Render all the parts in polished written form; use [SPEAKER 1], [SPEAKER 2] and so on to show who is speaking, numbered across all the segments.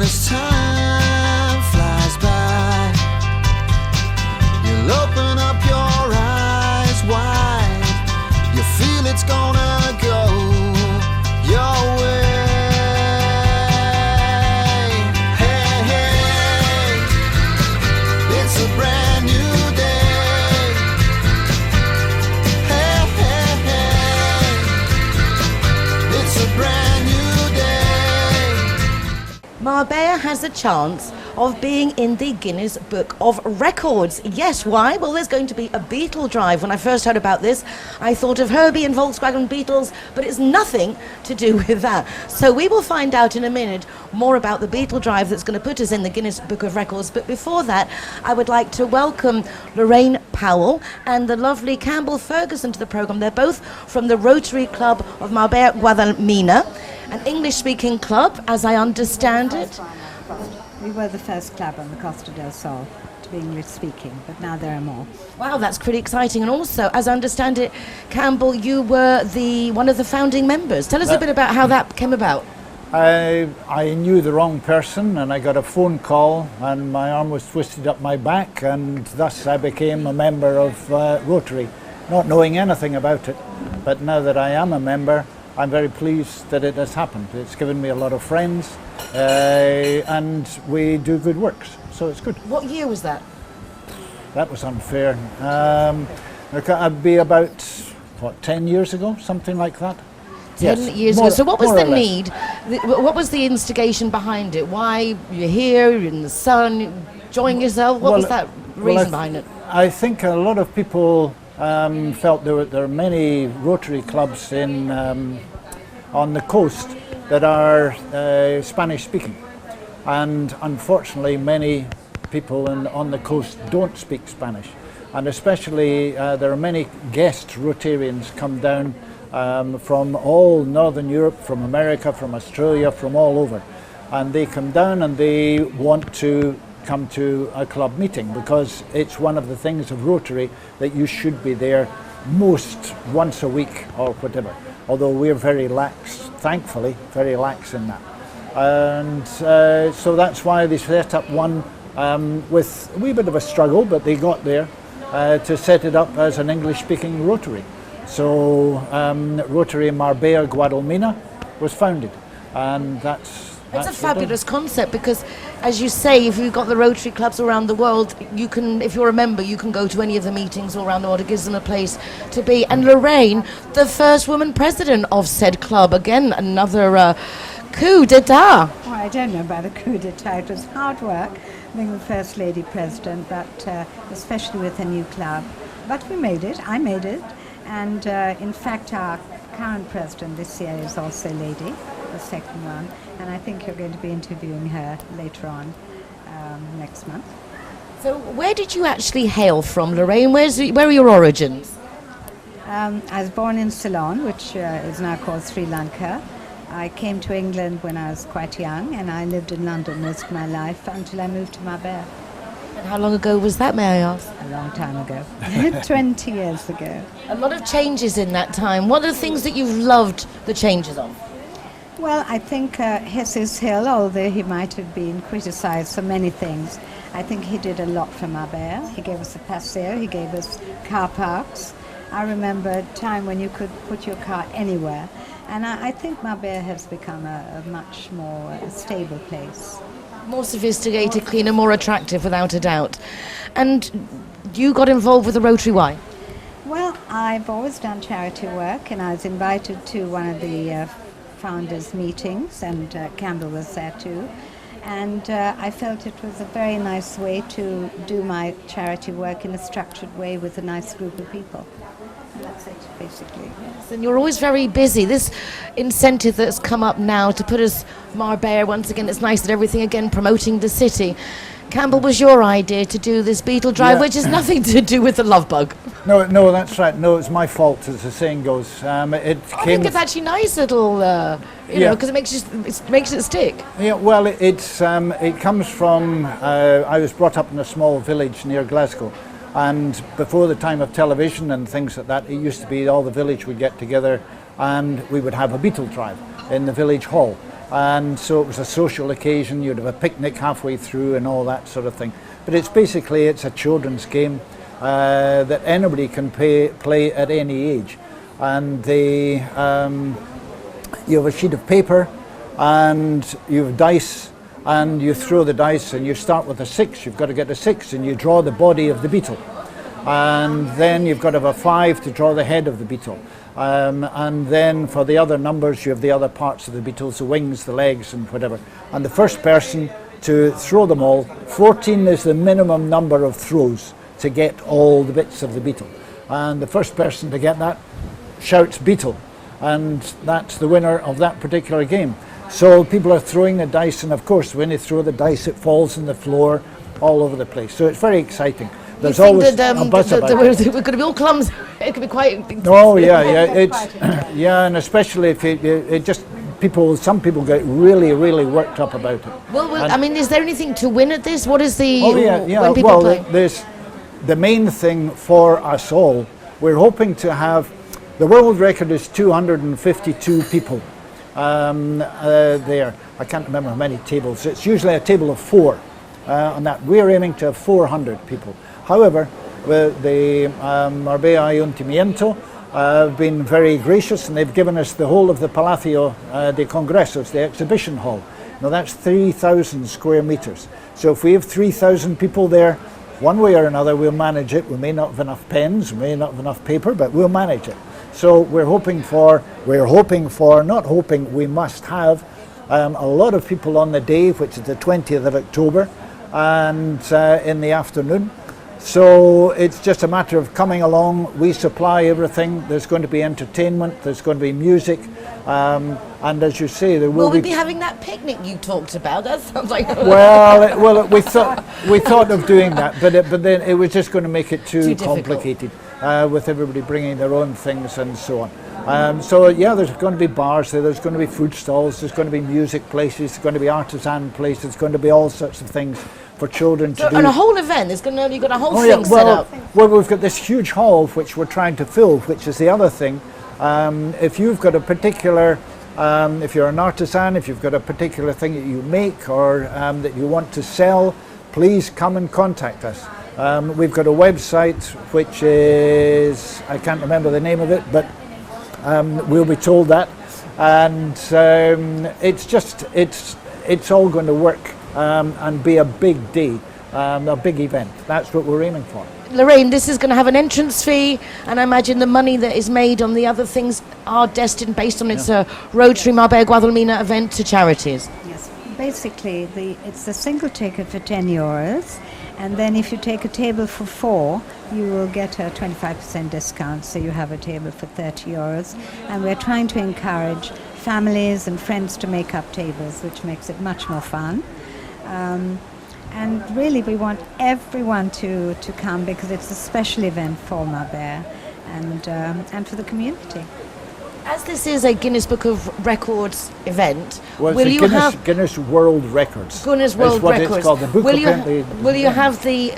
[SPEAKER 1] as time flies by, you'll open up your eyes wide. You feel it's gonna go your way. Hey, hey, it's a brand new day. Hey, hey, hey, it's a brand new day.
[SPEAKER 2] Marbella has a chance of being in the Guinness Book of Records. Yes, why? Well, there's going to be a Beetle drive. When I first heard about this, I thought of Herbie and Volkswagen Beetles, but it's nothing to do with that. So we will find out in a minute more about the Beetle drive that's going to put us in the Guinness Book of Records. But before that, I would like to welcome Lorraine Powell and the lovely Campbell Ferguson to the program. They're both from the Rotary Club of Marbella Guadalmina, an English-speaking club, as I understand it.
[SPEAKER 3] We were the first club on the Costa del Sol to be English speaking, but now there are more.
[SPEAKER 2] Wow, that's pretty exciting. And also, as I understand it, Campbell, you were one of the founding members. Tell us a bit about how that came about.
[SPEAKER 4] I knew the wrong person, and I got a phone call and my arm was twisted up my back, and thus I became a member of Rotary, not knowing anything about it. But now that I am a member, I'm very pleased that it has happened. It's given me a lot of friends, and we do good works, so it's good.
[SPEAKER 2] What year was that?
[SPEAKER 4] That was unfair. It'd be about, 10 years ago, something like that?
[SPEAKER 2] 10 years ago. So what was the need? What was the instigation behind it? Why you're here, you're in the sun, enjoying yourself? What was that reason behind it?
[SPEAKER 4] I think a lot of people felt there are many Rotary clubs on the coast that are Spanish speaking, and unfortunately many people on the coast don't speak Spanish, and especially there are many guest Rotarians come down from all Northern Europe, from America, from Australia, from all over, and they come down and they want to come to a club meeting because it's one of the things of Rotary that you should be there most once a week or whatever, although we're very lax, thankfully very lax in that, and so that's why they set up one with a wee bit of a struggle, but they got there to set it up as an English speaking Rotary. So Rotary Marbella Guadalmina was founded, and that's
[SPEAKER 2] a fabulous concept because, as you say, if you've got the Rotary clubs around the world, you can, if you're a member, you can go to any of the meetings all around the world. It gives them a place to be. And Lorraine, the first woman president of said club, again, another coup d'etat.
[SPEAKER 3] Well, I don't know about a coup d'etat. It was hard work being the first lady president, but especially with a new club. But we made it. I made it. And in fact, our current president this year is also a lady, the second one. And I think you're going to be interviewing her later on next month.
[SPEAKER 2] So where did you actually hail from, Lorraine? Where are your origins?
[SPEAKER 3] I was born in Ceylon, which is now called Sri Lanka. I came to England when I was quite young, and I lived in London most of my life until I moved to Marbella.
[SPEAKER 2] And how long ago was that, may I ask?
[SPEAKER 3] A long time ago, 20 years ago.
[SPEAKER 2] A lot of changes in that time. What are the things that you've loved the changes of?
[SPEAKER 3] Well, I think Jesus Hill, although he might have been criticised for many things, I think he did a lot for Marbella. He gave us a paseo, he gave us car parks. I remember a time when you could put your car anywhere. And I think Marbella has become a much more stable place.
[SPEAKER 2] More sophisticated, cleaner, more attractive, without a doubt. And you got involved with the Rotary, why?
[SPEAKER 3] Well, I've always done charity work, and I was invited to one of the founders' meetings, and Campbell was there too. And I felt it was a very nice way to do my charity work in a structured way with a nice group of people. And that's it, basically.
[SPEAKER 2] Yes, and you're always very busy. This incentive that's come up now to put us Marbella, once again, it's nice that everything again promoting the city. Campbell, was your idea to do this Beetle drive, which has nothing to do with the love bug?
[SPEAKER 4] No, that's right. No, it's my fault, as the saying goes.
[SPEAKER 2] I think it's actually nice little, you know, because it makes it stick.
[SPEAKER 4] Yeah, well, it comes from. I was brought up in a small village near Glasgow, and before the time of television and things like that, it used to be all the village would get together, and we would have a Beetle drive in the village hall. and so it was a social occasion. You'd have a picnic halfway through and all that sort of thing. But it's a children's game that anybody can play at any age. And you have a sheet of paper and you have dice, and you throw the dice and you start with a 6. You've got to get a 6 and you draw the body of the beetle. And then you've got to have a 5 to draw the head of the beetle. And then for the other numbers you have the other parts of the beetles, the wings, the legs and whatever. And the first person to throw them all, 14 is the minimum number of throws to get all the bits of the beetle. And the first person to get that shouts beetle, and that's the winner of that particular game. So people are throwing the dice, and of course when they throw the dice it falls on the floor all over the place. So it's very exciting. There's always a buzz about it.
[SPEAKER 2] We're going to be all clumsy. It could be quite...
[SPEAKER 4] Oh yeah, it's yeah, and especially if it just some people get really worked up about it.
[SPEAKER 2] Well, I mean, is there anything to win at this? What is the...
[SPEAKER 4] Oh yeah.
[SPEAKER 2] When people play?
[SPEAKER 4] There's the main thing for us all. We're hoping to have the world record is 252 people there. I can't remember how many tables. It's usually a table of 4. On that, we're aiming to have 400 people. However, the Marbella Ayuntamiento have been very gracious, and they've given us the whole of the Palacio de Congresos, the exhibition hall. Now that's 3,000 square meters. So if we have 3,000 people there, one way or another we'll manage it. We may not have enough pens, we may not have enough paper, but we'll manage it. So we must have a lot of people on the day, which is the 20th of October, and in the afternoon. So it's just a matter of coming along. We supply everything. There's going to be entertainment, there's going to be music, and as you say, there will
[SPEAKER 2] we be having that picnic you talked about? That sounds like...
[SPEAKER 4] we thought of doing that, but then it was just going to make it too complicated with everybody bringing their own things and so on. So yeah, there's going to be bars there, there's going to be food stalls, there's going to be music places, there's going to be artisan places, there's going to be all sorts of things for children to do.
[SPEAKER 2] And a whole event, you've got a whole thing set up.
[SPEAKER 4] Well, we've got this huge hall which we're trying to fill, which is the other thing. If you've got a particular, if you're an artisan, if you've got a particular thing that you make or that you want to sell, please come and contact us. We've got a website which is, I can't remember the name of it, but we'll be told that. And it's all going to work and be a big day, a big event. That's what we're aiming for.
[SPEAKER 2] Lorraine, this is going to have an entrance fee, and I imagine the money that is made on the other things are destined, based on its Rotary Marbella Guadalmina event, to charities.
[SPEAKER 3] Yes, basically it's a single ticket for €10, and then if you take a table for 4, you will get a 25% discount, so you have a table for €30. And we're trying to encourage families and friends to make up tables, which makes it much more fun. And really we want everyone to come, because it's a special event for Marbella and for the community.
[SPEAKER 2] As this is a Guinness Book of Records event,
[SPEAKER 4] will you have Guinness World Records?
[SPEAKER 2] Guinness World Records.
[SPEAKER 4] It's called. The book
[SPEAKER 2] will you have the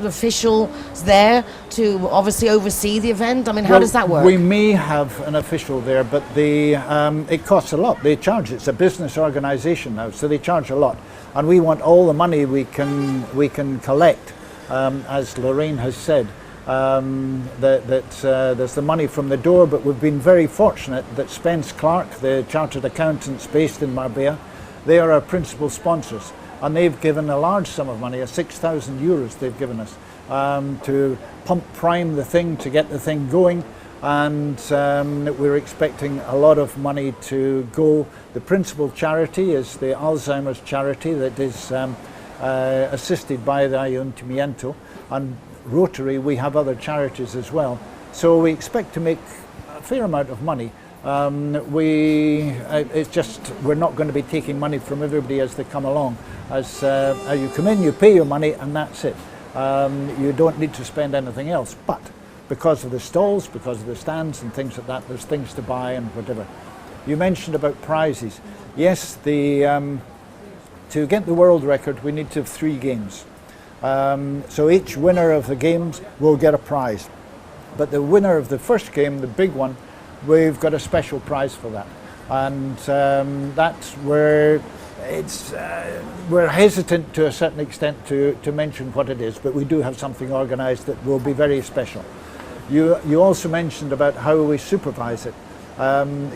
[SPEAKER 2] officials there to obviously oversee the event? I mean, how does that work?
[SPEAKER 4] We may have an official there, but it costs a lot. They charge. It's a business organisation now, so they charge a lot, and we want all the money we can collect, as Lorraine has said. There's the money from the door, but we've been very fortunate that Spence Clark, the chartered accountants based in Marbella, they are our principal sponsors, and they've given a large sum of money, €6,000 they've given us, to prime the thing, to get the thing going, and we're expecting a lot of money to go. The principal charity is the Alzheimer's charity that is assisted by the Ayuntamiento, and Rotary, we have other charities as well. So we expect to make a fair amount of money. It's just, we're not going to be taking money from everybody as they come along. As you come in, you pay your money, and that's it. You don't need to spend anything else. But because of the stalls, because of the stands and things like that, there's things to buy and whatever. You mentioned about prizes. Yes, to get the world record, we need to have 3 games. So each winner of the games will get a prize, but the winner of the first game, the big one, we've got a special prize for that. and that's where we're hesitant to a certain extent to mention what it is, but we do have something organised that will be very special. You also mentioned about how we supervise it.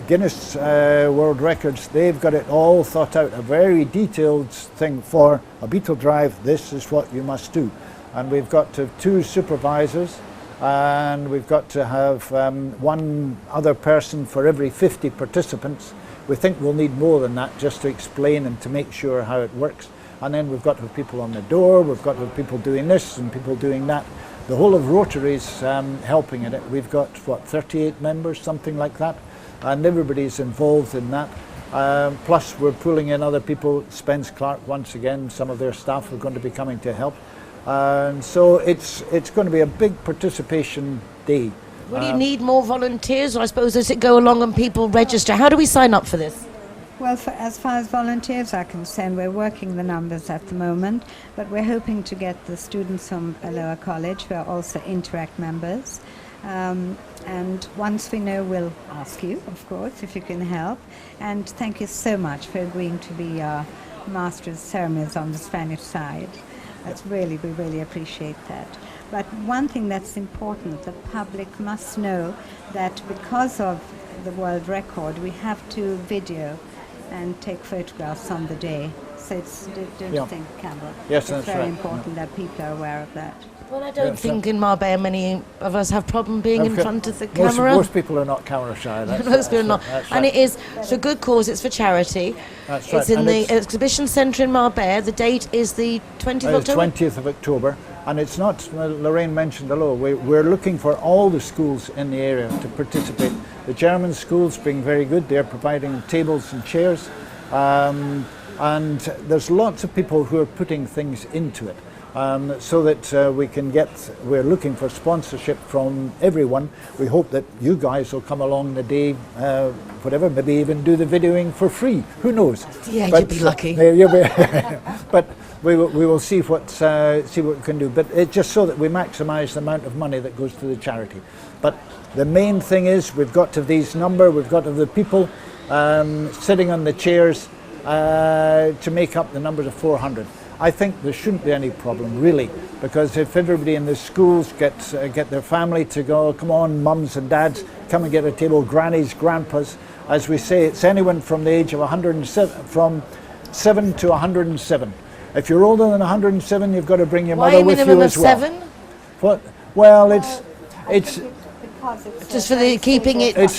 [SPEAKER 4] Guinness World Records, they've got it all thought out, a very detailed thing for a beetle drive. This is what you must do, and we've got to have 2 supervisors, and we've got to have 1 other person for every 50 participants. We think we'll need more than that just to explain and to make sure how it works. And then we've got to have people on the door, we've got to have people doing this and people doing that. The whole of Rotary's helping in it. We've got, 38 members, something like that, and everybody's involved in that. Plus we're pulling in other people. Spence Clark, once again, some of their staff are going to be coming to help. And so it's going to be a big participation day.
[SPEAKER 2] Will you need more volunteers, or I suppose as it go along and people register? How do we sign up for this?
[SPEAKER 3] Well, as far as volunteers are concerned, we're working the numbers at the moment, but we're hoping to get the students from a lower college who are also Interact members. And once we know, we'll ask you, of course, if you can help. And thank you so much for agreeing to be our Master of Ceremonies on the Spanish side. We really appreciate that. But one thing that's important, the public must know that because of the world record, we have to video and take photographs on the day. So don't you think, Campbell?
[SPEAKER 4] Yes,
[SPEAKER 3] it's
[SPEAKER 4] that's
[SPEAKER 3] very
[SPEAKER 4] right.
[SPEAKER 3] important that people are aware of that.
[SPEAKER 2] Well, I don't think in Marbella many of us have problem being in front of the camera.
[SPEAKER 4] Most people are not camera shy.
[SPEAKER 2] Most people are not.
[SPEAKER 4] That's
[SPEAKER 2] And
[SPEAKER 4] right.
[SPEAKER 2] it is for a good cause, it's for charity.
[SPEAKER 4] That's right.
[SPEAKER 2] It's in
[SPEAKER 4] And
[SPEAKER 2] the exhibition centre in Marbella. The date is the 20th of October?
[SPEAKER 4] 20th of October. And it's not, Lorraine mentioned hello, we're looking for all the schools in the area to participate. The German schools being very good, they're providing tables and chairs. And there's lots of people who are putting things into it. So that we're looking for sponsorship from everyone. We hope that you guys will come along the day, whatever, maybe even do the videoing for free. Who knows?
[SPEAKER 2] Yeah, you'd be lucky.
[SPEAKER 4] But we will see what we can do. But it's just so that we maximise the amount of money that goes to the charity. But the main thing is we've got to have these we've got to have the people sitting on the chairs to make up the numbers of 400. I think there shouldn't be any problem, really, because if everybody in the schools get their family to go, come on, mums and dads, come and get a table, grannies, grandpas. As we say, it's anyone from the age of 107, from 7 to 107. If you're older than 107, you've got to bring your mother with you as well.
[SPEAKER 2] Minimum of 7?
[SPEAKER 4] What? Well, it's
[SPEAKER 2] just for the keeping it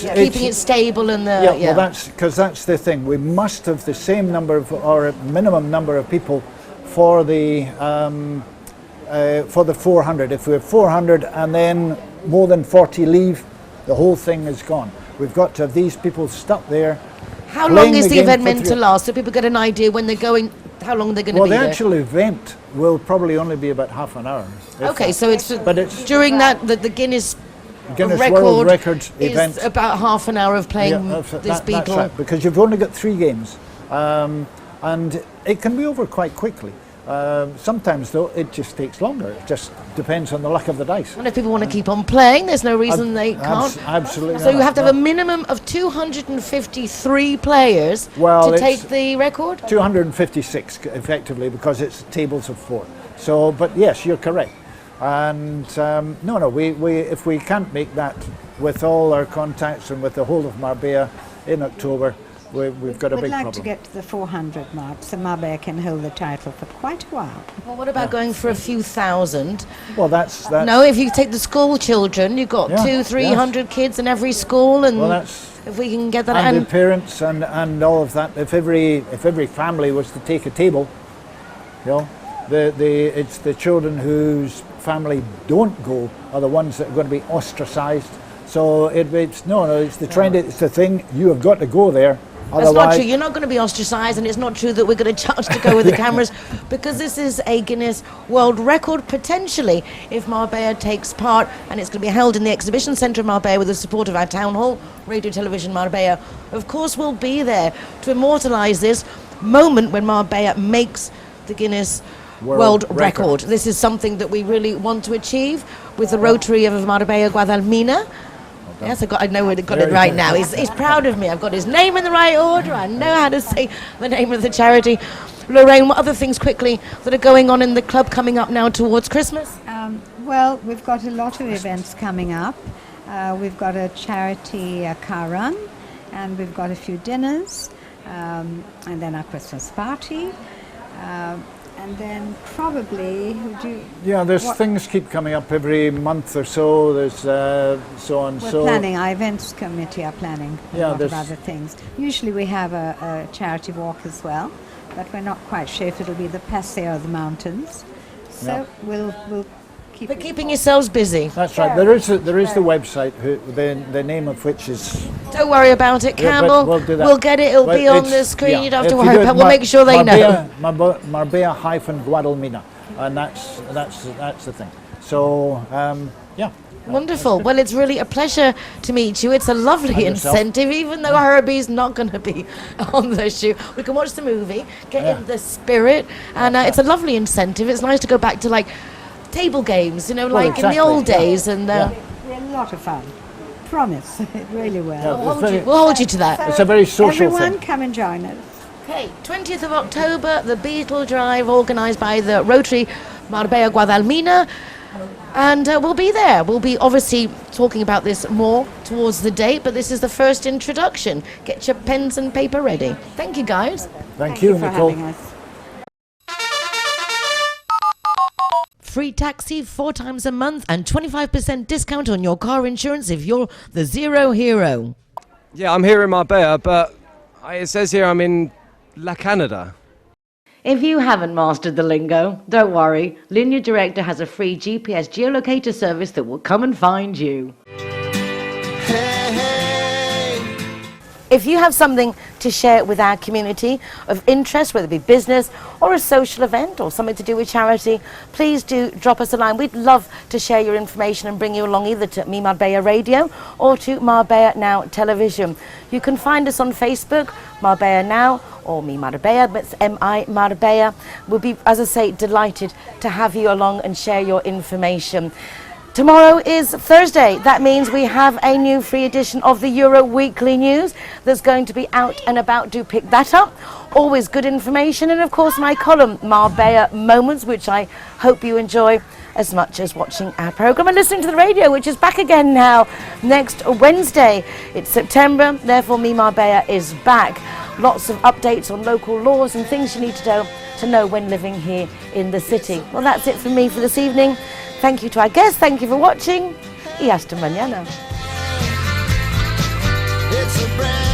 [SPEAKER 2] stable and the
[SPEAKER 4] well, that's the thing. We must have the same number of, or a minimum number of people for the 400. If we have 400 and then more than 40 leave, the whole thing is gone. We've got to have these people stuck there.
[SPEAKER 2] How long is the event meant to last? So people get an idea when they're going, how long they're going to be there?
[SPEAKER 4] Well, the actual event will probably only be about half an hour.
[SPEAKER 2] Okay, so it's during
[SPEAKER 4] that
[SPEAKER 2] the Guinness
[SPEAKER 4] World Records
[SPEAKER 2] is
[SPEAKER 4] event.
[SPEAKER 2] About half an hour of playing this beetle.
[SPEAKER 4] That's right, because you've only got 3 games. And it can be over quite quickly. Sometimes, though, it just takes longer. It just depends on the luck of the dice.
[SPEAKER 2] And if people want to keep on playing, there's no reason they can't.
[SPEAKER 4] Absolutely.
[SPEAKER 2] So you have to have a minimum of 253 players to take the record?
[SPEAKER 4] 256, effectively, because it's tables of 4. So, but yes, you're correct. And we if we can't make that with all our contacts and with the whole of Marbella in October, we've got a big problem.
[SPEAKER 3] We'd like to get to the 400 mark, so Marbella can hold the title for quite a while.
[SPEAKER 2] Well, what about going for a few thousand?
[SPEAKER 4] Well, that's
[SPEAKER 2] no. If you take the school children, you've got 200-300 kids in every school, and if we can get that,
[SPEAKER 4] and the parents and all of that. If every family was to take a table, it's the children whose family don't go are the ones that are going to be ostracised. So it's the trend. It's the thing. You have got to go there.
[SPEAKER 2] That's not true. You're not going to be ostracised, and it's not true that we're going to charge to go with the cameras, because this is a Guinness World Record potentially if Marbella takes part, and it's going to be held in the Exhibition Centre of Marbella with the support of our Town Hall, Radio Television Marbella. Of course, we'll be there to immortalise this moment when Marbella makes the Guinness World Record. This is something that we really want to achieve with the Rotary of Marbella Guadalmina. Yes, I know where I got it
[SPEAKER 4] Very
[SPEAKER 2] right
[SPEAKER 4] good.
[SPEAKER 2] now. He's proud of me. I've got his name in the right order. I know how to say the name of the charity. Lorraine, what other things quickly that are going on in the club coming up now towards Christmas?
[SPEAKER 3] Well, we've got a lot of events coming up. We've got a charity car run, and we've got a few dinners, and then our Christmas party, and then probably,
[SPEAKER 4] There's things keep coming up every month or so. There's so on.
[SPEAKER 3] We're planning, our events committee are planning a lot of
[SPEAKER 4] there's-
[SPEAKER 3] other things. Usually we have a charity walk as well, but we're not quite sure if it'll be the Paseo of the Mountains. So we'll keep
[SPEAKER 2] But
[SPEAKER 3] it-
[SPEAKER 2] keeping yourselves busy.
[SPEAKER 4] That's right. There is the website, the name of which is.
[SPEAKER 2] Don't worry about it,
[SPEAKER 4] Yeah, but
[SPEAKER 2] Campbell.
[SPEAKER 4] we'll do that.
[SPEAKER 2] We'll get it. It'll
[SPEAKER 4] But
[SPEAKER 2] be on
[SPEAKER 4] it's-
[SPEAKER 2] the screen. You don't have to
[SPEAKER 4] if you
[SPEAKER 2] worry
[SPEAKER 4] do it
[SPEAKER 2] about it. We'll make sure they know.
[SPEAKER 4] Marbella-Guadalmina, and that's the thing. So
[SPEAKER 2] Wonderful. Well, it's really a pleasure to meet you. It's a lovely
[SPEAKER 4] And yourself.
[SPEAKER 2] incentive, even though Herbie's not going to be on the shoot. We can watch the movie, get in the spirit, and it's a lovely incentive. It's nice to go back to like table games, like in the
[SPEAKER 4] exactly,
[SPEAKER 2] old
[SPEAKER 4] yeah.
[SPEAKER 2] days. And
[SPEAKER 3] It'll be a lot of fun. Promise, it really will.
[SPEAKER 4] Yeah.
[SPEAKER 2] we'll hold you to that.
[SPEAKER 4] It's a very social
[SPEAKER 3] Everyone
[SPEAKER 4] thing.
[SPEAKER 3] come and join us.
[SPEAKER 2] Okay, 20th of October, the Beetle Drive, organised by the Rotary Marbella Guadalmina. And we'll be there. We'll be obviously talking about this more towards the date, but this is the first introduction. Get your pens and paper ready. Thank you, guys.
[SPEAKER 4] Thank you,
[SPEAKER 3] for
[SPEAKER 4] Nicole.
[SPEAKER 3] having us.
[SPEAKER 2] Free taxi 4 times a month and 25% discount on your car insurance if you're the Zero Hero.
[SPEAKER 5] Yeah, I'm here in Marbella, but it says here I'm in La Canada.
[SPEAKER 2] If you haven't mastered the lingo, don't worry. Linear Director has a free GPS geolocator service that will come and find you.
[SPEAKER 1] Hey, hey.
[SPEAKER 2] If you have something to share with our community of interest, whether it be business or a social event or something to do with charity, please do drop us a line. We'd love to share your information and bring you along either to Mi Marbella Radio or to Marbella Now Television. You can find us on Facebook, Marbella Now, or Mi Marbella, but it's M-I Marbella. We'll be, as I say, delighted to have you along and share your information. Tomorrow is Thursday. That means we have a new free edition of the Euro Weekly News that's going to be out and about. Do pick that up. Always good information. And of course my column, Marbella Moments, which I hope you enjoy as much as watching our programme and listening to the radio, which is back again now next Wednesday. It's September, therefore Mi Marbella is back. Lots of updates on local laws and things you need to know when living here in the city. Well, that's it from me for this evening. Thank you to our guests, thank you for watching, y hasta mañana.
[SPEAKER 1] It's a brand